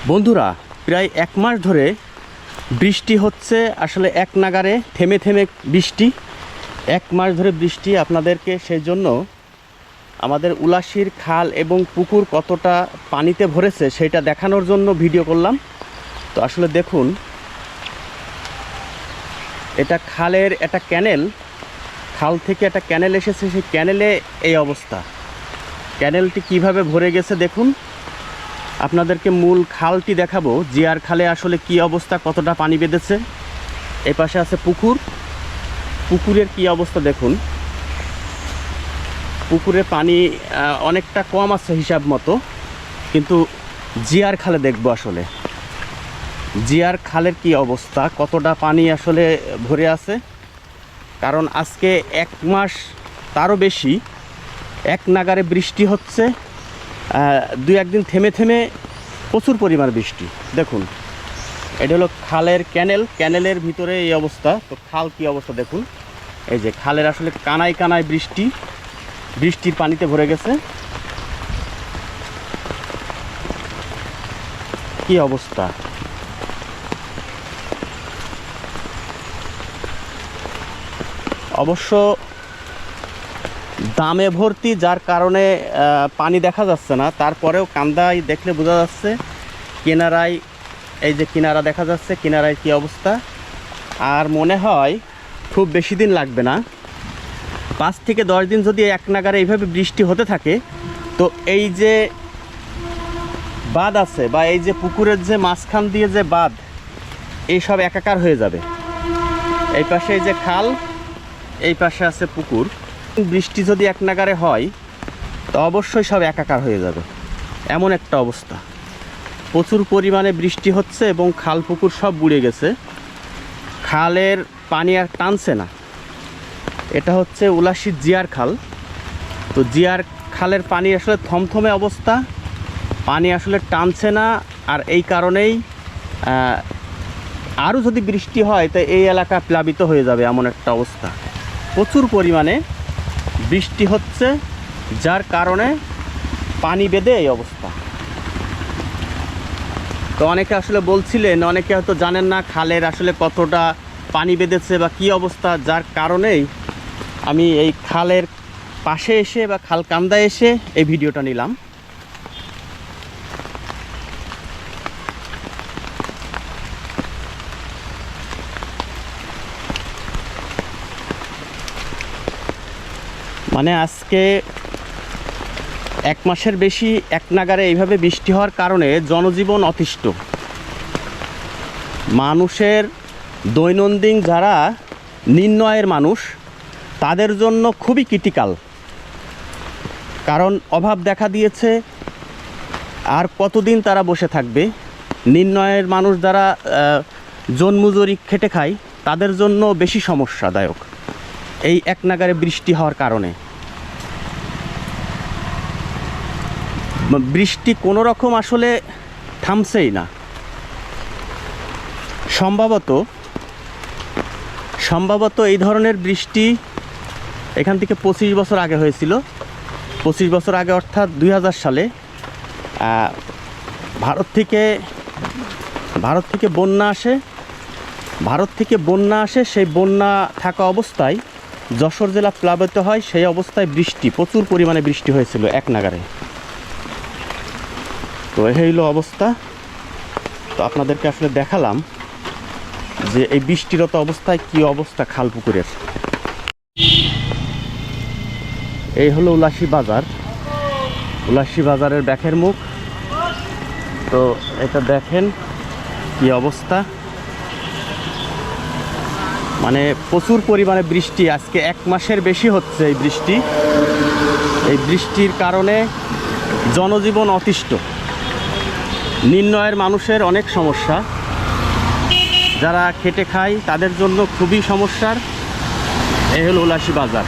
বন্ধুরা, প্রায় এক মাস ধরে বৃষ্টি হচ্ছে। আসলে এক নাগারে থেমে থেমে বৃষ্টি, এক মাস ধরে বৃষ্টি। আপনাদেরকে সেই জন্য আমাদের উলাশির খাল এবং পুকুর কতটা পানিতে ভরেছে সেটা দেখানোর জন্য ভিডিও করলাম। তো আসলে দেখুন, এটা খালের একটা ক্যানেল, খাল থেকে একটা ক্যানেল এসেছে, সেই ক্যানেলে এই অবস্থা। ক্যানেলটি কিভাবে ভরে গেছে দেখুন। আপনাদেরকে মূল খালটি দেখাবো, জিয়ার খালে আসলে কি অবস্থা, কতটা পানি বেঁধেছে। এই পাশে আছে পুকুর, পুকুরের কি অবস্থা দেখুন। পুকুরে পানি অনেকটা কম আছে হিসাব মতো, কিন্তু জিয়ার খালে দেখবো আসলে জিয়ার খালের কি অবস্থা, কতটা পানি আসলে ভরে আছে। কারণ আজকে এক মাস তারও বেশি এক নাগারে বৃষ্টি হচ্ছে। দুই একদিন থেমে থেমে প্রচুর পরিমাণ বৃষ্টি। দেখুন, এটা হলো খালের ক্যানেল, ক্যানেলের ভিতরে এই অবস্থা। তো খাল কি অবস্থা দেখুন। এই যে খালের আসলে কানায় কানায় বৃষ্টি, বৃষ্টির পানিতে ভরে গেছে। কি অবস্থা, অবশ্য দামে ভর্তি, যার কারণে পানি দেখা যাচ্ছে না। তারপরেও কান্দায় দেখলে বোঝা যাচ্ছে। কিনারায়, এই যে কিনারা দেখা যাচ্ছে, কিনারায় কি অবস্থা। আর মনে হয় খুব বেশি দিন লাগবে না, 5 থেকে 10 দিন যদি এক নাগারে এইভাবে বৃষ্টি হতে থাকে, তো এই যে বাঁধ আছে বা এই যে পুকুরের যে মাঝখান দিয়ে যে বাঁধ, এইসব একাকার হয়ে যাবে। এই পাশে এই যে খাল, এই পাশে আছে পুকুর। বৃষ্টি যদি এক নাগারে হয় তো অবশ্যই সব একাকার হয়ে যাবে, এমন একটা অবস্থা। প্রচুর পরিমাণে বৃষ্টি হচ্ছে এবং খাল পুকুর সব বুড়ে গেছে। খালের পানি আর টানছে না। এটা হচ্ছে উলাশির জিয়ার খাল। তো জিয়ার খালের পানি আসলে থমথমে অবস্থা, পানি আসলে টানছে না। আর এই কারণেই আরও যদি বৃষ্টি হয় তো এই এলাকা প্লাবিত হয়ে যাবে, এমন একটা অবস্থা। প্রচুর পরিমাণে বৃষ্টি হচ্ছে, যার কারণে পানি বেঁধে এই অবস্থা। তো অনেকে আসলে বলছিলেন, অনেকে হয়তো জানেন না খালের আসলে কতটা পানি বেঁধেছে বা কী অবস্থা, যার কারণেই আমি এই খালের পাশে এসে বা খাল কান্দায় এসে এই ভিডিওটা নিলাম। মানে আজকে এক মাসের বেশি এক নাগারে এইভাবে বৃষ্টি হওয়ার কারণে জনজীবন অতিষ্ঠ। মানুষের দৈনন্দিন যারা নিম্ন আয়ের মানুষ, তাদের জন্য খুবই ক্রিটিক্যাল। কারণ অভাব দেখা দিয়েছে, আর কতদিন তারা বসে থাকবে। নিম্ন আয়ের মানুষ যারা জনমজুরি খেটে খায়, তাদের জন্য বেশি সমস্যাদায়ক এই এক নাগারে বৃষ্টি হওয়ার কারণে। বৃষ্টি কোনো রকম আসলে থামছেই না। সম্ভবত এই ধরনের বৃষ্টি এখান থেকে 25 বছর আগে হয়েছিল। 25 বছর আগে অর্থাৎ 2000 সালে ভারত থেকে বন্যা আসে। সেই বন্যা থাকা অবস্থায় যশোর জেলা প্লাবিত হয়। সেই অবস্থায় প্রচুর পরিমাণে বৃষ্টি হয়েছিল এক নাগারে। তো এই হইল অবস্থা। তো আপনাদেরকে আসলে দেখালাম যে এই বৃষ্টিরত অবস্থায় কি অবস্থা খাল পুকুরের। এই হলো উলাশি বাজার, উলাশি বাজারের ব্যাকের মুখ। তো এটা দেখেন কি অবস্থা। মানে প্রচুর পরিমাণে বৃষ্টি, আজকে এক মাসের বেশি হচ্ছে এই বৃষ্টি। এই বৃষ্টির কারণে জনজীবন অতিষ্ঠ। নিম্ন আয়ের মানুষের অনেক সমস্যা, যারা খেটে খায় তাদের জন্য খুবই সমস্যার। এই হলো উলাশি বাজার।